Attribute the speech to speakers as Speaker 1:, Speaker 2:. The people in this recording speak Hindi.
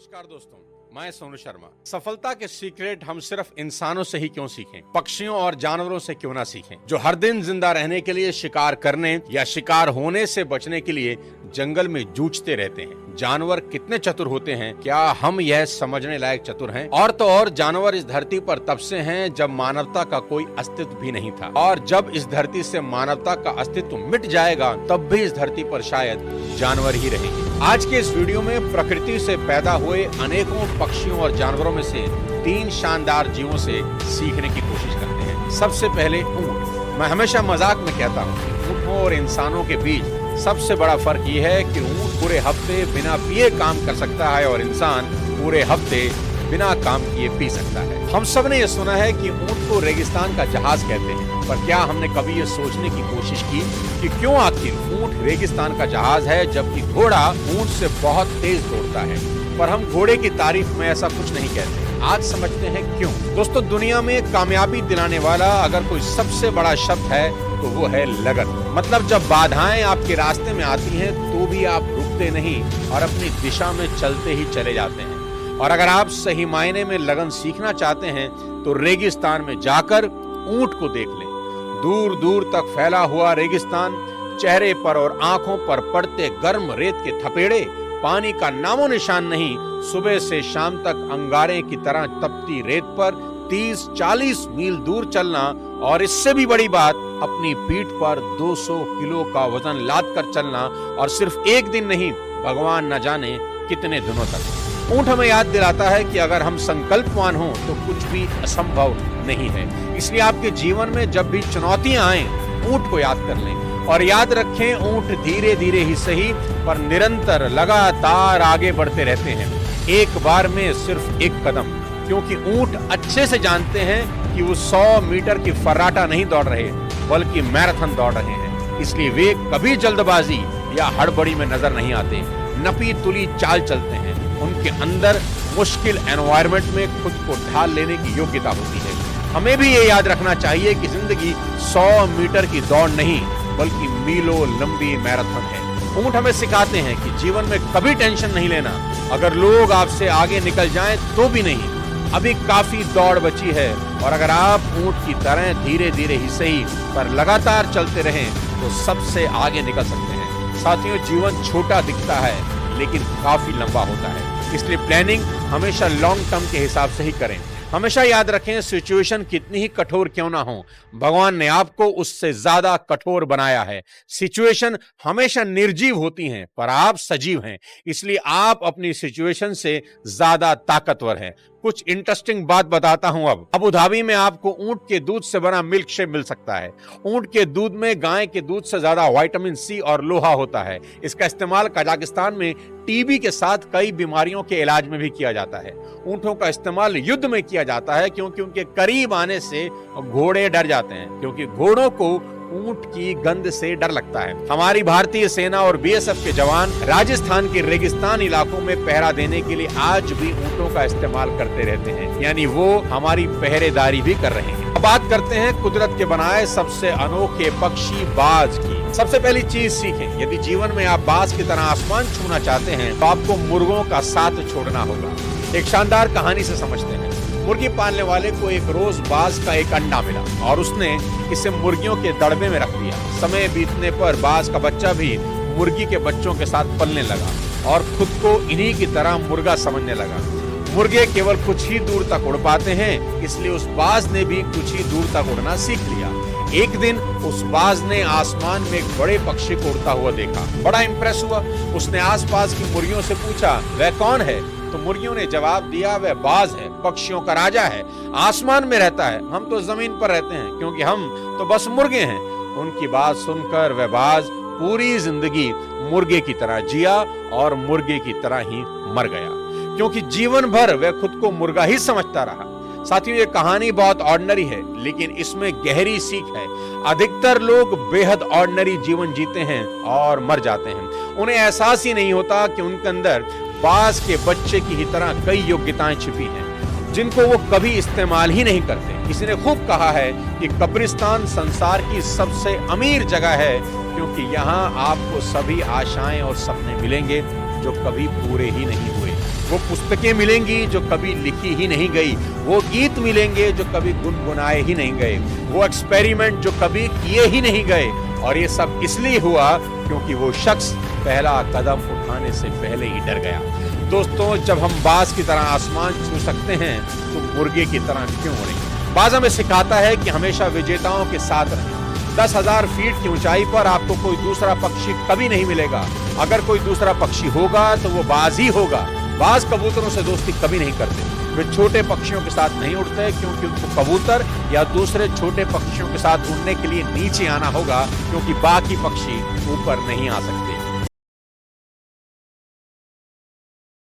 Speaker 1: नमस्कार दोस्तों, मैं सोनू शर्मा। सफलता के सीक्रेट हम सिर्फ इंसानों से ही क्यों सीखें, पक्षियों और जानवरों से क्यों ना सीखें, जो हर दिन जिंदा रहने के लिए शिकार करने या शिकार होने से बचने के लिए जंगल में जूझते रहते हैं। जानवर कितने चतुर होते हैं, क्या हम यह समझने लायक चतुर हैं? और तो और जानवर इस धरती पर तब से हैं जब मानवता का कोई अस्तित्व भी नहीं था, और जब इस धरती से मानवता का अस्तित्व मिट जाएगा तब भी इस धरती पर शायद जानवर ही रहेंगे। आज के इस वीडियो में प्रकृति से पैदा हुए अनेकों पक्षियों और जानवरों में से 3 शानदार जीवों से सीखने की कोशिश करते हैं। सबसे पहले ऊंट। मैं हमेशा मजाक में कहता हूँ कि ऊँटों और इंसानों के बीच सबसे बड़ा फर्क ये है कि ऊंट पूरे हफ्ते बिना पिए काम कर सकता है और इंसान पूरे हफ्ते बिना काम किए पी सकता है। हम सब ने यह सुना है कि ऊंट को रेगिस्तान का जहाज कहते हैं, पर क्या हमने कभी ये सोचने की कोशिश की कि क्यों आखिर ऊंट रेगिस्तान का जहाज है जबकि घोड़ा ऊंट से बहुत तेज दौड़ता है? पर हम घोड़े की तारीफ में ऐसा कुछ नहीं कहते। आज समझते हैं क्यों। दोस्तों, दुनिया में कामयाबी दिलाने वाला अगर कोई सबसे बड़ा शब्द है तो वो है लगन। मतलब जब बाधाएं आपके रास्ते में आती हैं तो भी आप रुकते नहीं और अपनी दिशा में चलते ही चले जाते हैं। और अगर आप सही मायने में लगन सीखना चाहते हैं तो रेगिस्तान में जाकर ऊंट को देख लें। दूर दूर तक फैला हुआ रेगिस्तान, चेहरे पर और आंखों पर पड़ते गर्म रेत के थपेड़े, पानी का नामो निशान नहीं। सुबह से शाम तक अंगारे की तरह तपती रेत पर 30-40 मील दूर चलना, और इससे भी बड़ी बात, अपनी पीठ पर 200 किलो का वजन लाद कर चलना, और सिर्फ एक दिन नहीं, भगवान न जाने कितने दिनों तक। ऊंट हमें याद दिलाता है कि अगर हम संकल्पवान हों तो कुछ भी असंभव नहीं है। इसलिए आपके जीवन में जब भी चुनौतियां आए, ऊंट को याद कर लें और याद रखें, ऊंट धीरे धीरे ही सही पर निरंतर लगातार आगे बढ़ते रहते हैं, एक बार में सिर्फ एक कदम। क्योंकि ऊंट अच्छे से जानते हैं कि वो 100 मीटर की फर्राटा नहीं दौड़ रहे बल्कि मैराथन दौड़ रहे हैं। इसलिए वे कभी जल्दबाजी या हड़बड़ी में नजर नहीं आते, नपी तुली चाल चलते हैं। उनके अंदर मुश्किल एनवायरनमेंट में खुद को ढाल लेने की योग्यता होती है। हमें भी ये याद रखना चाहिए कि जिंदगी 100 मीटर की दौड़ नहीं बल्कि मीलों लंबी मैराथन है। ऊंट हमें सिखाते हैं कि जीवन में कभी टेंशन नहीं लेना। अगर लोग आपसे आगे निकल जाएं तो भी नहीं, अभी काफी दौड़ बची है। और अगर आप ऊंट की तरह धीरे धीरे ही सही पर लगातार चलते रहें तो सबसे आगे निकल सकते हैं। साथियों, जीवन छोटा दिखता है लेकिन काफी लंबा होता है, इसलिए प्लानिंग हमेशा लॉन्ग टर्म के हिसाब से ही करें। हमेशा याद रखें, सिचुएशन कितनी ही कठोर क्यों ना हो, भगवान ने आपको उससे ज्यादा कठोर बनाया है। सिचुएशन हमेशा निर्जीव होती हैं पर आप सजीव हैं, इसलिए आप अपनी सिचुएशन से ज्यादा ताकतवर हैं। कुछ इंटरेस्टिंग बात बताता हूं। अब अबू धाबी में आपको ऊंट के दूध से बना मिल्क शेक मिल सकता है। ऊंट के दूध में गाय के दूध से ज्यादा विटामिन सी और लोहा होता है। इसका इस्तेमाल कजाकिस्तान में टीबी के साथ कई बीमारियों के इलाज में भी किया जाता है। ऊंटों का इस्तेमाल युद्ध में किया जाता है क्योंकि उनके करीब आने से घोड़े डर जाते हैं, क्योंकि घोड़ों को ऊंट की गंध से डर लगता है। हमारी भारतीय सेना और बीएसएफ के जवान राजस्थान के रेगिस्तान इलाकों में पहरा देने के लिए आज भी ऊंटों का इस्तेमाल करते रहते हैं, यानी वो हमारी पहरेदारी भी कर रहे हैं। अब बात करते हैं कुदरत के बनाए सबसे अनोखे पक्षी बाज की। सबसे पहली चीज सीखें, यदि जीवन में आप बाज की तरह आसमान छूना चाहते हैं तो आपको मुर्गों का साथ छोड़ना होगा। एक शानदार कहानी से समझते हैं। मुर्गी पालने वाले को एक रोज बाज का एक अंडा मिला और उसने इसे मुर्गियों के दड़बे में रख दिया। समय बीतने पर बाज का बच्चा भी मुर्गी के बच्चों के साथ पलने लगा और खुद को इन्हीं की तरह मुर्गा समझने लगा। मुर्गे केवल कुछ ही दूर तक उड़ पाते हैं, इसलिए उस बाज ने भी कुछ ही दूर तक उड़ना सीख लिया। एक दिन उस बाज ने आसमान में एक बड़े पक्षी को उड़ता हुआ देखा। बड़ा इंप्रेस हुआ। उसने आसपास की मुर्गियों से पूछा, वह कौन है? तो मुर्गियों ने जवाब दिया, वह बाज है, पक्षियों का राजा है, आसमान में रहता है, हम तो जमीन पर रहते हैं क्योंकि हम तो बस मुर्गे हैं। उनकी बात सुनकर वह बाज पूरी जिंदगी मुर्गे की तरह जिया और मुर्गे की तरह ही मर गया, क्योंकि जीवन भर वह खुद को मुर्गा ही समझता रहा। साथियों, ये कहानी बहुत ऑर्डिनरी है लेकिन इसमें गहरी सीख है। अधिकतर लोग बेहद ऑर्डिनरी जीवन जीते हैं और मर जाते हैं। उन्हें एहसास ही नहीं होता कि उनके अंदर बाज के बच्चे की ही तरह कई योग्यताएं छिपी हैं जिनको वो कभी इस्तेमाल ही नहीं करते। किसी ने खूब कहा है कि कब्रिस्तान संसार की सबसे अमीर जगह है क्योंकि यहाँ आपको सभी आशाएं और सपने मिलेंगे जो कभी पूरे ही नहीं हुए। वो पुस्तकें मिलेंगी जो कभी लिखी ही नहीं गई, वो गीत मिलेंगे जो कभी गुनगुनाए ही नहीं गए, वो एक्सपेरिमेंट जो कभी किए ही नहीं गए। और ये सब इसलिए हुआ क्योंकि वो शख्स पहला कदम उठाने से पहले ही डर गया। दोस्तों, जब हम बाज की तरह आसमान छू सकते हैं तो मुर्गे की तरह क्यों नहीं? बाज हमें सिखाता है कि हमेशा विजेताओं के साथ रहें। 10,000 फीट की ऊंचाई पर आपको कोई दूसरा पक्षी कभी नहीं मिलेगा। अगर कोई दूसरा पक्षी होगा तो वो बाज ही होगा। बाज कबूतरों से दोस्ती कभी नहीं करते। वे छोटे पक्षियों के साथ नहीं उड़ते क्योंकि उनको कबूतर या दूसरे छोटे पक्षियों के साथ उड़ने के लिए नीचे आना होगा, क्योंकि बाकी पक्षी ऊपर नहीं आ सकते।